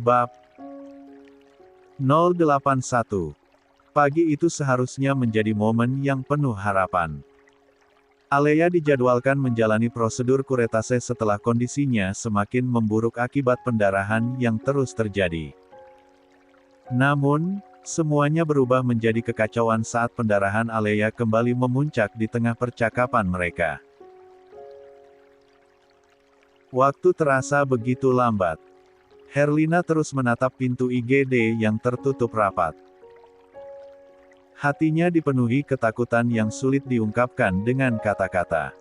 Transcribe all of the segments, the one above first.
Bab 081. Pagi itu seharusnya menjadi momen yang penuh harapan. Alea dijadwalkan menjalani prosedur kuretase setelah kondisinya semakin memburuk akibat pendarahan yang terus terjadi. Namun, semuanya berubah menjadi kekacauan saat pendarahan Alea kembali memuncak di tengah percakapan mereka. Waktu terasa begitu lambat. Herlina terus menatap pintu IGD yang tertutup rapat. Hatinya dipenuhi ketakutan yang sulit diungkapkan dengan kata-kata.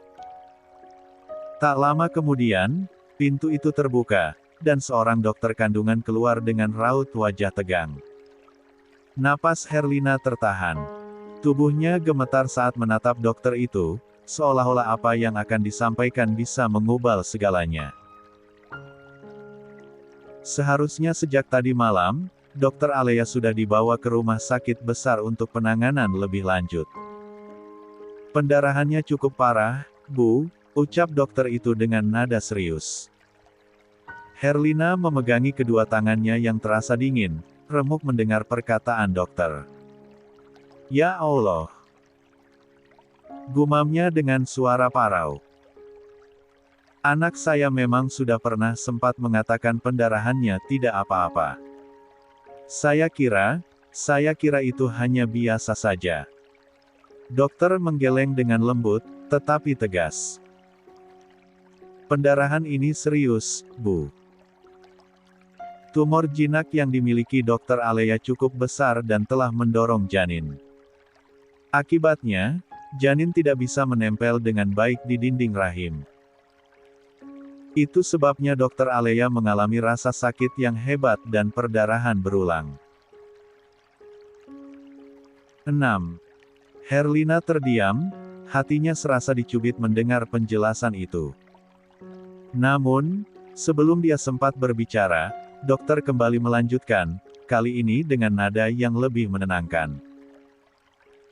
Tak lama kemudian, pintu itu terbuka, dan seorang dokter kandungan keluar dengan raut wajah tegang. Napas Herlina tertahan. Tubuhnya gemetar saat menatap dokter itu, seolah-olah apa yang akan disampaikan bisa mengubal segalanya. Seharusnya sejak tadi malam, Dokter Alea sudah dibawa ke rumah sakit besar untuk penanganan lebih lanjut. Pendarahannya cukup parah, Bu, ucap dokter itu dengan nada serius. Herlina memegangi kedua tangannya yang terasa dingin, remuk mendengar perkataan dokter. Ya Allah! Gumamnya dengan suara parau. Anak saya memang sudah pernah sempat mengatakan pendarahannya tidak apa-apa. Saya kira itu hanya biasa saja. Dokter menggeleng dengan lembut, tetapi tegas. Pendarahan ini serius, Bu. Tumor jinak yang dimiliki Dokter Alea cukup besar dan telah mendorong janin. Akibatnya, janin tidak bisa menempel dengan baik di dinding rahim. Itu sebabnya Dokter Alea mengalami rasa sakit yang hebat dan perdarahan berulang. 6. Herlina terdiam, hatinya serasa dicubit mendengar penjelasan itu. Namun, sebelum dia sempat berbicara, dokter kembali melanjutkan, kali ini dengan nada yang lebih menenangkan.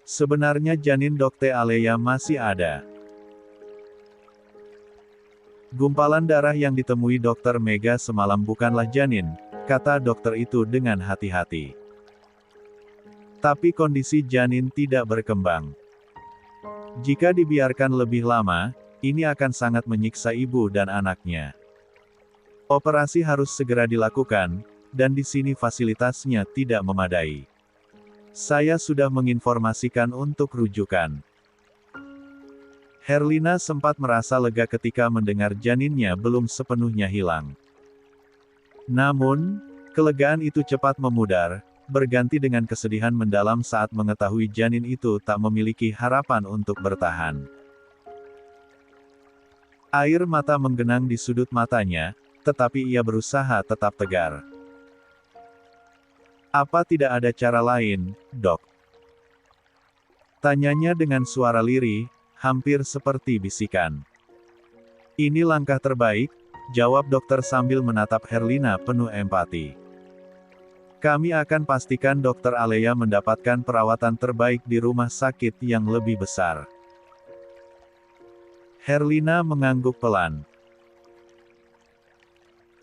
Sebenarnya janin Dokter Alea masih ada. Gumpalan darah yang ditemui Dokter Mega semalam bukanlah janin, kata dokter itu dengan hati-hati. Tapi kondisi janin tidak berkembang. Jika dibiarkan lebih lama, ini akan sangat menyiksa ibu dan anaknya. Operasi harus segera dilakukan, dan di sini fasilitasnya tidak memadai. Saya sudah menginformasikan untuk rujukan. Herlina sempat merasa lega ketika mendengar janinnya belum sepenuhnya hilang. Namun, kelegaan itu cepat memudar, berganti dengan kesedihan mendalam saat mengetahui janin itu tak memiliki harapan untuk bertahan. Air mata menggenang di sudut matanya, tetapi ia berusaha tetap tegar. Apa tidak ada cara lain, Dok? Tanyanya dengan suara lirih, hampir seperti bisikan. Ini langkah terbaik, jawab dokter sambil menatap Herlina penuh empati. Kami akan pastikan Dokter Alea mendapatkan perawatan terbaik di rumah sakit yang lebih besar. Herlina mengangguk pelan.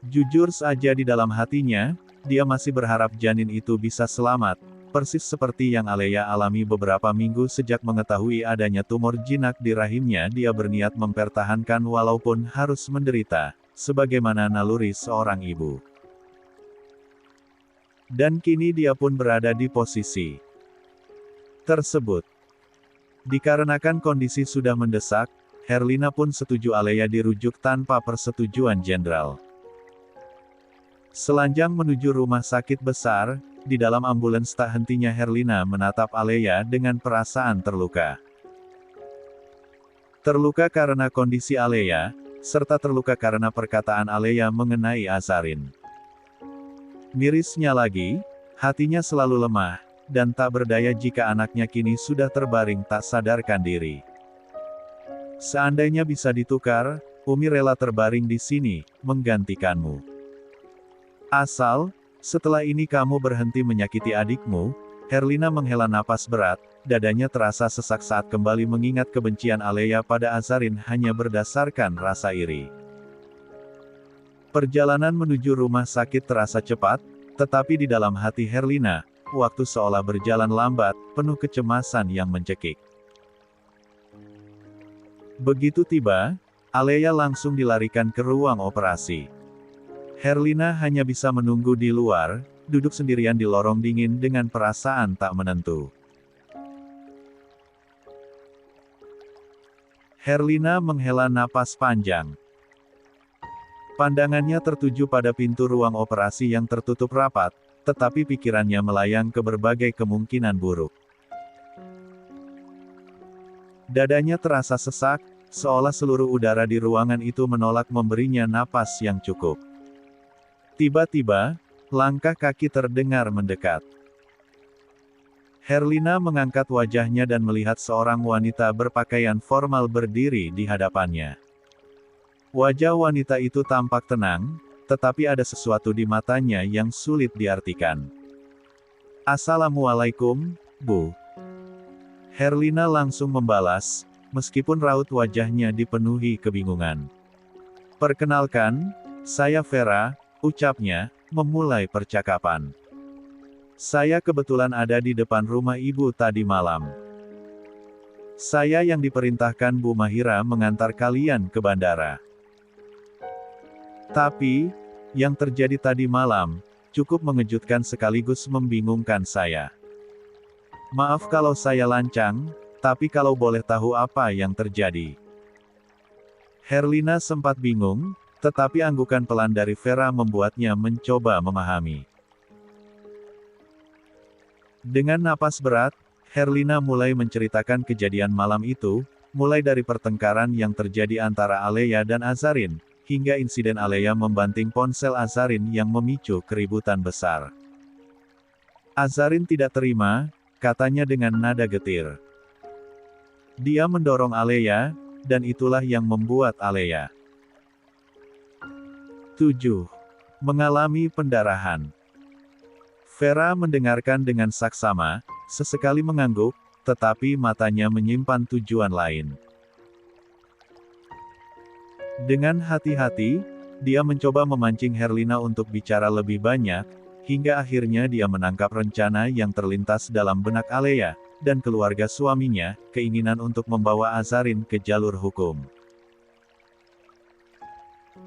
Jujur saja di dalam hatinya, dia masih berharap janin itu bisa selamat, persis seperti yang Alea alami beberapa minggu sejak mengetahui adanya tumor jinak di rahimnya. Dia berniat mempertahankan walaupun harus menderita, sebagaimana naluri seorang ibu. Dan kini dia pun berada di posisi tersebut. Dikarenakan kondisi sudah mendesak, Herlina pun setuju Alea dirujuk tanpa persetujuan jenderal. Selanjang menuju rumah sakit besar, di dalam ambulans tak hentinya Herlina menatap Alea dengan perasaan terluka. Terluka karena kondisi Alea, serta terluka karena perkataan Alea mengenai Azarin. Mirisnya lagi, hatinya selalu lemah, dan tak berdaya jika anaknya kini sudah terbaring tak sadarkan diri. Seandainya bisa ditukar, Umi rela terbaring di sini, menggantikanmu. Asal, setelah ini kamu berhenti menyakiti adikmu. Herlina menghela napas berat, dadanya terasa sesak saat kembali mengingat kebencian Alea pada Azarin hanya berdasarkan rasa iri. Perjalanan menuju rumah sakit terasa cepat, tetapi di dalam hati Herlina, waktu seolah berjalan lambat, penuh kecemasan yang mencekik. Begitu tiba, Alea langsung dilarikan ke ruang operasi. Herlina hanya bisa menunggu di luar, duduk sendirian di lorong dingin dengan perasaan tak menentu. Herlina menghela napas panjang. Pandangannya tertuju pada pintu ruang operasi yang tertutup rapat, tetapi pikirannya melayang ke berbagai kemungkinan buruk. Dadanya terasa sesak, seolah seluruh udara di ruangan itu menolak memberinya napas yang cukup. Tiba-tiba, langkah kaki terdengar mendekat. Herlina mengangkat wajahnya dan melihat seorang wanita berpakaian formal berdiri di hadapannya. Wajah wanita itu tampak tenang, tetapi ada sesuatu di matanya yang sulit diartikan. "Assalamualaikum, Bu." Herlina langsung membalas, meskipun raut wajahnya dipenuhi kebingungan. "Perkenalkan, saya Vera," ucapnya, memulai percakapan. "Saya kebetulan ada di depan rumah Ibu tadi malam. Saya yang diperintahkan Bu Mahira mengantar kalian ke bandara. Tapi, yang terjadi tadi malam, cukup mengejutkan sekaligus membingungkan saya. Maaf kalau saya lancang, tapi kalau boleh tahu apa yang terjadi." Herlina sempat bingung, tetapi anggukan pelan dari Vera membuatnya mencoba memahami. Dengan napas berat, Herlina mulai menceritakan kejadian malam itu, mulai dari pertengkaran yang terjadi antara Alea dan Azarin, hingga insiden Alea membanting ponsel Azarin yang memicu keributan besar. Azarin tidak terima, katanya dengan nada getir. Dia mendorong Alea, dan itulah yang membuat Alea 7. Mengalami pendarahan. Vera mendengarkan dengan saksama, sesekali mengangguk, tetapi matanya menyimpan tujuan lain. Dengan hati-hati, dia mencoba memancing Herlina untuk bicara lebih banyak, hingga akhirnya dia menangkap rencana yang terlintas dalam benak Alea, dan keluarga suaminya, keinginan untuk membawa Azarin ke jalur hukum.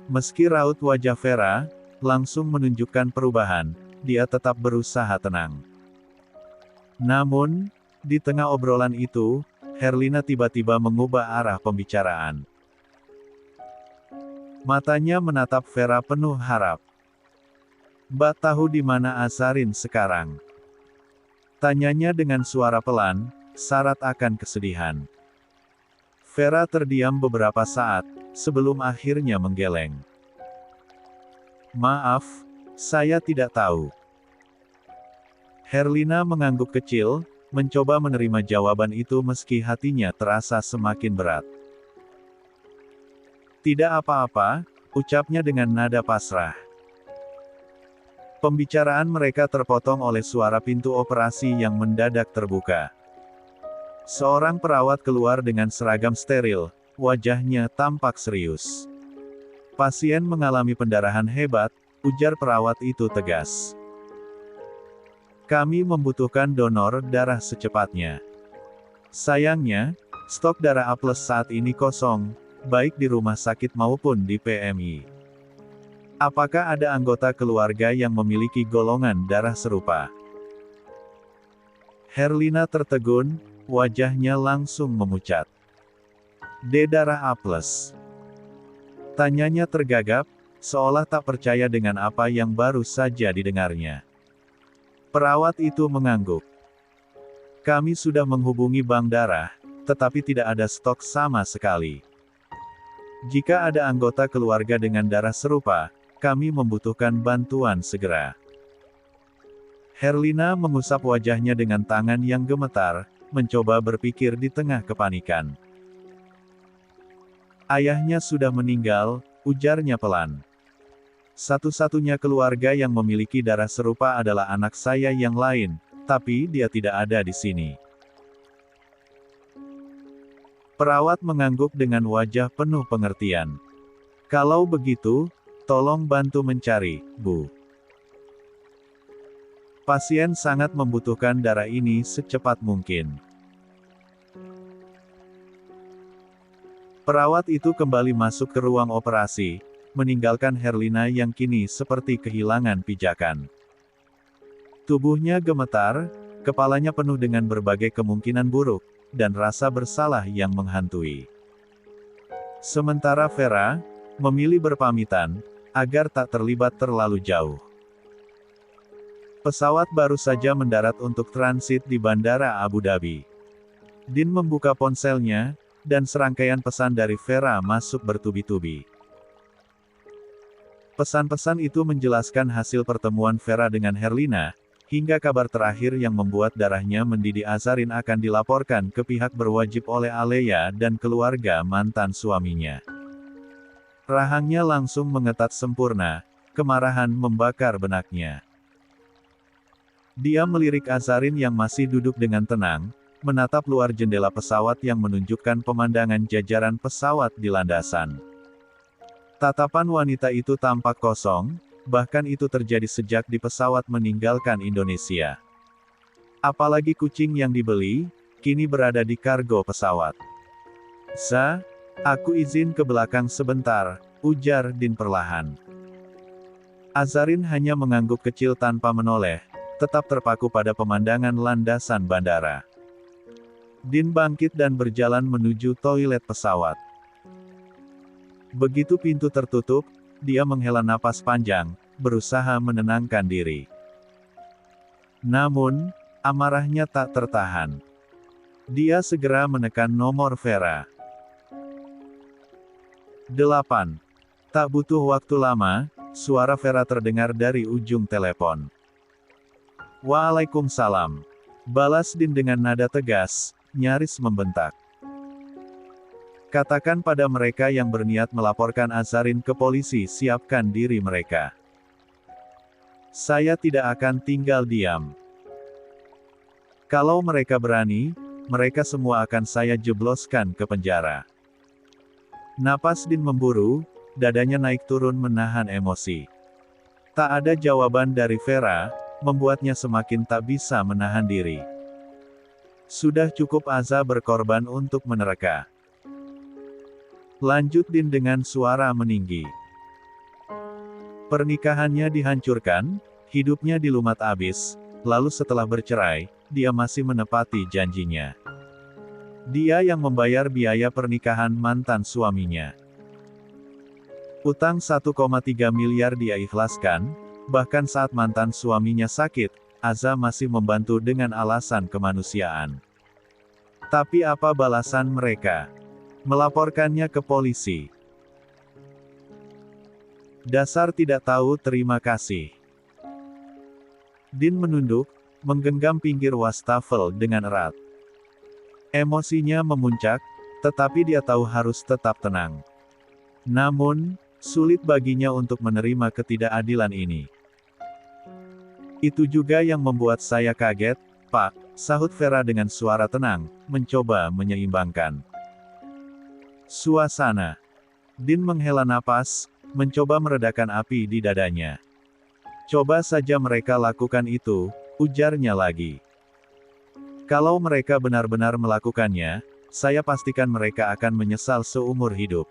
Meski raut wajah Vera langsung menunjukkan perubahan, dia tetap berusaha tenang. Namun, di tengah obrolan itu, Herlina tiba-tiba mengubah arah pembicaraan. Matanya menatap Vera penuh harap. "Mbak tahu di mana Azarin sekarang?" Tanyanya dengan suara pelan, syarat akan kesedihan. Vera terdiam beberapa saat, sebelum akhirnya menggeleng. "Maaf, saya tidak tahu." Herlina mengangguk kecil, mencoba menerima jawaban itu meski hatinya terasa semakin berat. "Tidak apa-apa," ucapnya dengan nada pasrah. Pembicaraan mereka terpotong oleh suara pintu operasi yang mendadak terbuka. Seorang perawat keluar dengan seragam steril, wajahnya tampak serius. "Pasien mengalami pendarahan hebat," ujar perawat itu tegas. "Kami membutuhkan donor darah secepatnya. Sayangnya, stok darah A+ saat ini kosong, baik di rumah sakit maupun di PMI. Apakah ada anggota keluarga yang memiliki golongan darah serupa?" Herlina tertegun, wajahnya langsung memucat. "D darah A+." Tanyanya tergagap, seolah tak percaya dengan apa yang baru saja didengarnya. Perawat itu mengangguk. "Kami sudah menghubungi bank darah, tetapi tidak ada stok sama sekali. Jika ada anggota keluarga dengan darah serupa, kami membutuhkan bantuan segera." Herlina mengusap wajahnya dengan tangan yang gemetar, mencoba berpikir di tengah kepanikan. "Ayahnya sudah meninggal," ujarnya pelan. "Satu-satunya keluarga yang memiliki darah serupa adalah anak saya yang lain, tapi dia tidak ada di sini." Perawat mengangguk dengan wajah penuh pengertian. "Kalau begitu, Tolong bantu mencari, Bu. Pasien sangat membutuhkan darah ini secepat mungkin. Perawat itu kembali masuk ke ruang operasi, meninggalkan Herlina yang kini seperti kehilangan pijakan. Tubuhnya gemetar, kepalanya penuh dengan berbagai kemungkinan buruk, dan rasa bersalah yang menghantui. Sementara Vera memilih berpamitan, agar tak terlibat terlalu jauh. Pesawat baru saja mendarat untuk transit di Bandara Abu Dhabi. Din membuka ponselnya, dan serangkaian pesan dari Vera masuk bertubi-tubi. Pesan-pesan itu menjelaskan hasil pertemuan Vera dengan Herlina, hingga kabar terakhir yang membuat darahnya mendidih. Azarin akan dilaporkan ke pihak berwajib oleh Alea dan keluarga mantan suaminya. Rahangnya langsung mengetat sempurna, kemarahan membakar benaknya. Dia melirik Azarin yang masih duduk dengan tenang, menatap luar jendela pesawat yang menunjukkan pemandangan jajaran pesawat di landasan. Tatapan wanita itu tampak kosong, bahkan itu terjadi sejak di pesawat meninggalkan Indonesia. Apalagi kucing yang dibeli, kini berada di kargo pesawat. Aku izin ke belakang sebentar, ujar Din perlahan. Azarin hanya mengangguk kecil tanpa menoleh, tetap terpaku pada pemandangan landasan bandara. Din bangkit dan berjalan menuju toilet pesawat. Begitu pintu tertutup, dia menghela napas panjang, berusaha menenangkan diri. Namun, amarahnya tak tertahan. Dia segera menekan nomor Vera. 8. Tak butuh waktu lama, suara Vera terdengar dari ujung telepon. Waalaikumsalam. Balas Din dengan nada tegas, nyaris membentak. Katakan pada mereka yang berniat melaporkan Azarin ke polisi, siapkan diri mereka. Saya tidak akan tinggal diam. Kalau mereka berani, mereka semua akan saya jebloskan ke penjara. Napas Din memburu, dadanya naik turun menahan emosi. Tak ada jawaban dari Vera, membuatnya semakin tak bisa menahan diri. Sudah cukup Aza berkorban untuk menerka. Lanjut Din dengan suara meninggi. Pernikahannya dihancurkan, hidupnya dilumat abis, lalu setelah bercerai, dia masih menepati janjinya. Dia yang membayar biaya pernikahan mantan suaminya. Utang 1,3 miliar dia ikhlaskan, bahkan saat mantan suaminya sakit, Aza masih membantu dengan alasan kemanusiaan. Tapi apa balasan mereka? Melaporkannya ke polisi. Dasar tidak tahu terima kasih. Din menunduk, menggenggam pinggir wastafel dengan erat. Emosinya memuncak, tetapi dia tahu harus tetap tenang. Namun, sulit baginya untuk menerima ketidakadilan ini. Itu juga yang membuat saya kaget, Pak, sahut Vera dengan suara tenang, mencoba menyeimbangkan suasana. Din menghela napas, mencoba meredakan api di dadanya. Coba saja mereka lakukan itu, ujarnya lagi. Kalau mereka benar-benar melakukannya, saya pastikan mereka akan menyesal seumur hidup.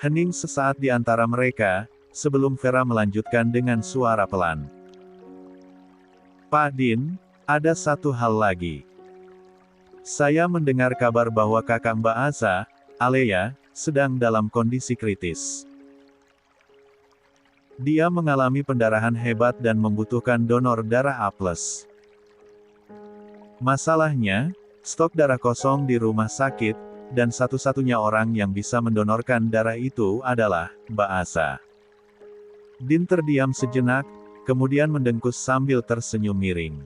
Hening sesaat di antara mereka, sebelum Vera melanjutkan dengan suara pelan. Pak Din, ada satu hal lagi. Saya mendengar kabar bahwa kakak Mbak Aza, Alea, sedang dalam kondisi kritis. Dia mengalami pendarahan hebat dan membutuhkan donor darah A+. Masalahnya, stok darah kosong di rumah sakit, dan satu-satunya orang yang bisa mendonorkan darah itu adalah Mbak Aza. Din terdiam sejenak, kemudian mendengkus sambil tersenyum miring.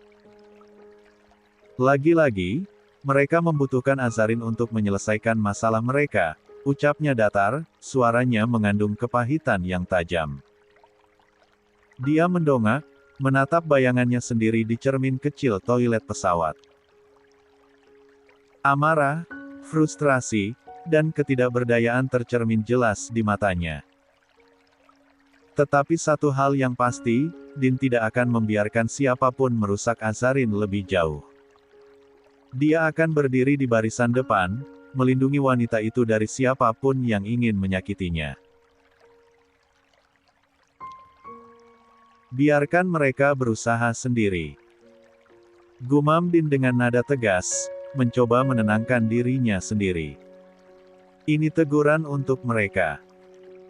Lagi-lagi, mereka membutuhkan Azarin untuk menyelesaikan masalah mereka, ucapnya datar, suaranya mengandung kepahitan yang tajam. Dia mendongak, menatap bayangannya sendiri di cermin kecil toilet pesawat. Amarah, frustrasi, dan ketidakberdayaan tercermin jelas di matanya. Tetapi satu hal yang pasti, Din tidak akan membiarkan siapapun merusak Azarin lebih jauh. Dia akan berdiri di barisan depan, melindungi wanita itu dari siapapun yang ingin menyakitinya. Biarkan mereka berusaha sendiri. Gumam Din dengan nada tegas, mencoba menenangkan dirinya sendiri. Ini teguran untuk mereka.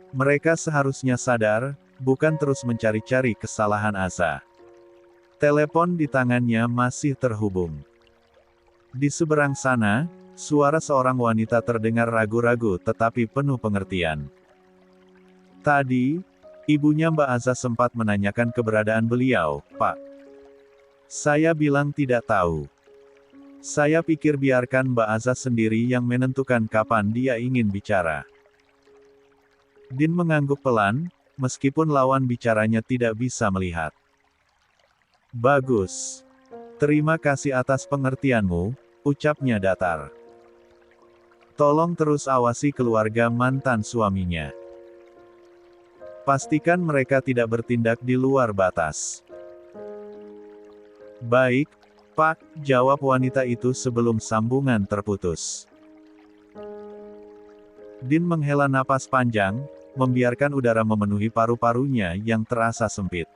Mereka seharusnya sadar, bukan terus mencari-cari kesalahan Asa. Telepon di tangannya masih terhubung. Di seberang sana, suara seorang wanita terdengar ragu-ragu tetapi penuh pengertian. Tadi, ibunya Mbak Aza sempat menanyakan keberadaan beliau, Pak. Saya bilang tidak tahu. Saya pikir biarkan Mbak Aza sendiri yang menentukan kapan dia ingin bicara. Din mengangguk pelan, meskipun lawan bicaranya tidak bisa melihat. Bagus. Terima kasih atas pengertianmu, ucapnya datar. Tolong terus awasi keluarga mantan suaminya. Pastikan mereka tidak bertindak di luar batas. Baik, Pak, jawab wanita itu sebelum sambungan terputus. Din menghela napas panjang, membiarkan udara memenuhi paru-parunya yang terasa sempit.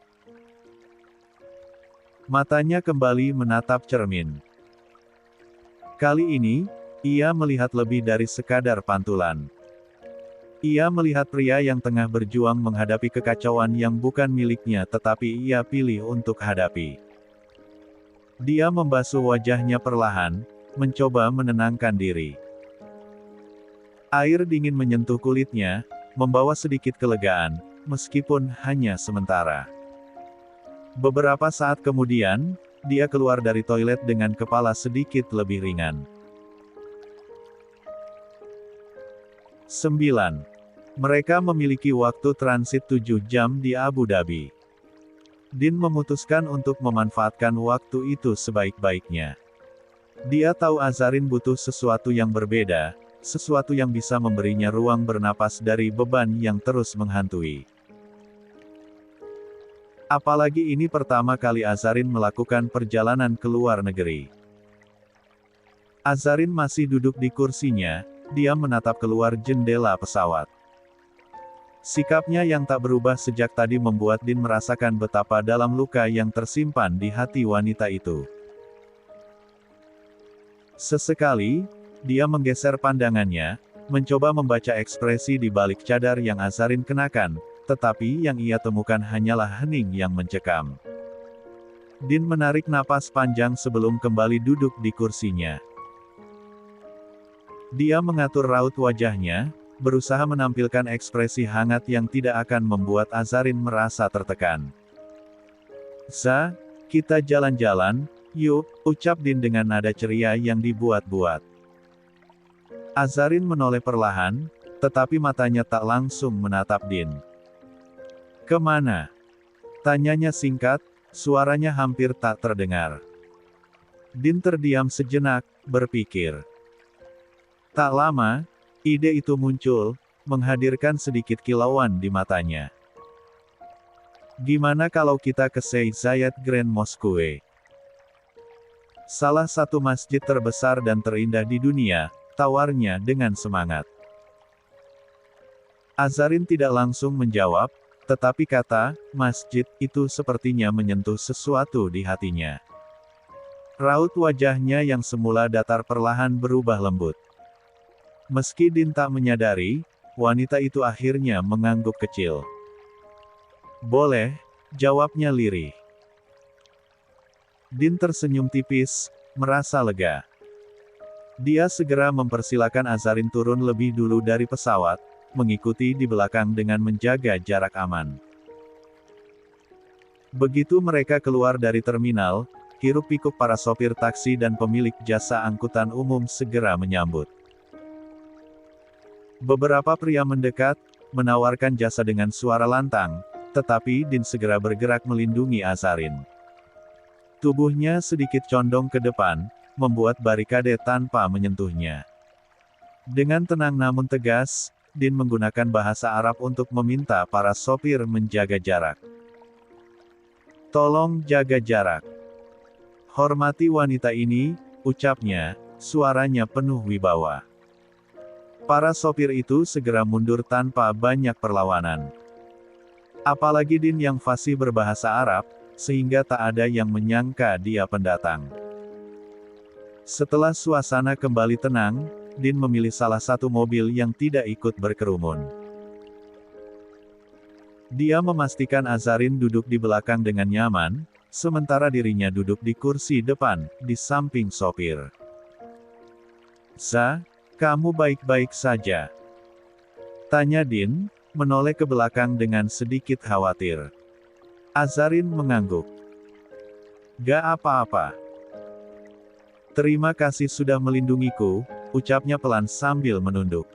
Matanya kembali menatap cermin. Kali ini, ia melihat lebih dari sekadar pantulan. Ia melihat pria yang tengah berjuang menghadapi kekacauan yang bukan miliknya tetapi ia pilih untuk hadapi. Dia membasuh wajahnya perlahan, mencoba menenangkan diri. Air dingin menyentuh kulitnya, membawa sedikit kelegaan, meskipun hanya sementara. Beberapa saat kemudian, dia keluar dari toilet dengan kepala sedikit lebih ringan. 9. Mereka memiliki waktu transit 7 jam di Abu Dhabi. Din memutuskan untuk memanfaatkan waktu itu sebaik-baiknya. Dia tahu Azarin butuh sesuatu yang berbeda, sesuatu yang bisa memberinya ruang bernapas dari beban yang terus menghantui. Apalagi ini pertama kali Azarin melakukan perjalanan ke luar negeri. Azarin masih duduk di kursinya, dia menatap keluar jendela pesawat. Sikapnya yang tak berubah sejak tadi membuat Din merasakan betapa dalam luka yang tersimpan di hati wanita itu. Sesekali, dia menggeser pandangannya, mencoba membaca ekspresi di balik cadar yang Azarin kenakan, tetapi yang ia temukan hanyalah hening yang mencekam. Din menarik napas panjang sebelum kembali duduk di kursinya. Dia mengatur raut wajahnya, berusaha menampilkan ekspresi hangat yang tidak akan membuat Azarin merasa tertekan. "Za, kita jalan-jalan, yuk," ucap Din dengan nada ceria yang dibuat-buat. Azarin menoleh perlahan, tetapi matanya tak langsung menatap Din. "Kemana?" tanyanya singkat, suaranya hampir tak terdengar. Din terdiam sejenak, berpikir. Tak lama, ide itu muncul, menghadirkan sedikit kilauan di matanya. "Gimana kalau kita ke Sheikh Zayed Grand Mosque? Salah satu masjid terbesar dan terindah di dunia," tawarnya dengan semangat. Azarin tidak langsung menjawab, tetapi kata "masjid" itu sepertinya menyentuh sesuatu di hatinya. Raut wajahnya yang semula datar perlahan berubah lembut. Meski Din tak menyadari, wanita itu akhirnya mengangguk kecil. "Boleh," jawabnya lirih. Din tersenyum tipis, merasa lega. Dia segera mempersilakan Azarin turun lebih dulu dari pesawat, mengikuti di belakang dengan menjaga jarak aman. Begitu mereka keluar dari terminal, hiruk-pikuk para sopir taksi dan pemilik jasa angkutan umum segera menyambut. Beberapa pria mendekat, menawarkan jasa dengan suara lantang, tetapi Din segera bergerak melindungi Azarin. Tubuhnya sedikit condong ke depan, membuat barikade tanpa menyentuhnya. Dengan tenang namun tegas, Din menggunakan bahasa Arab untuk meminta para sopir menjaga jarak. Tolong jaga jarak. Hormati wanita ini, ucapnya, suaranya penuh wibawa. Para sopir itu segera mundur tanpa banyak perlawanan. Apalagi Din yang fasih berbahasa Arab, sehingga tak ada yang menyangka dia pendatang. Setelah suasana kembali tenang, Din memilih salah satu mobil yang tidak ikut berkerumun. Dia memastikan Azarin duduk di belakang dengan nyaman, sementara dirinya duduk di kursi depan, di samping sopir. "Za, kamu baik-baik saja?" tanya Din, menoleh ke belakang dengan sedikit khawatir. Azarin mengangguk. "Gak apa-apa. Terima kasih sudah melindungiku," ucapnya pelan sambil menunduk.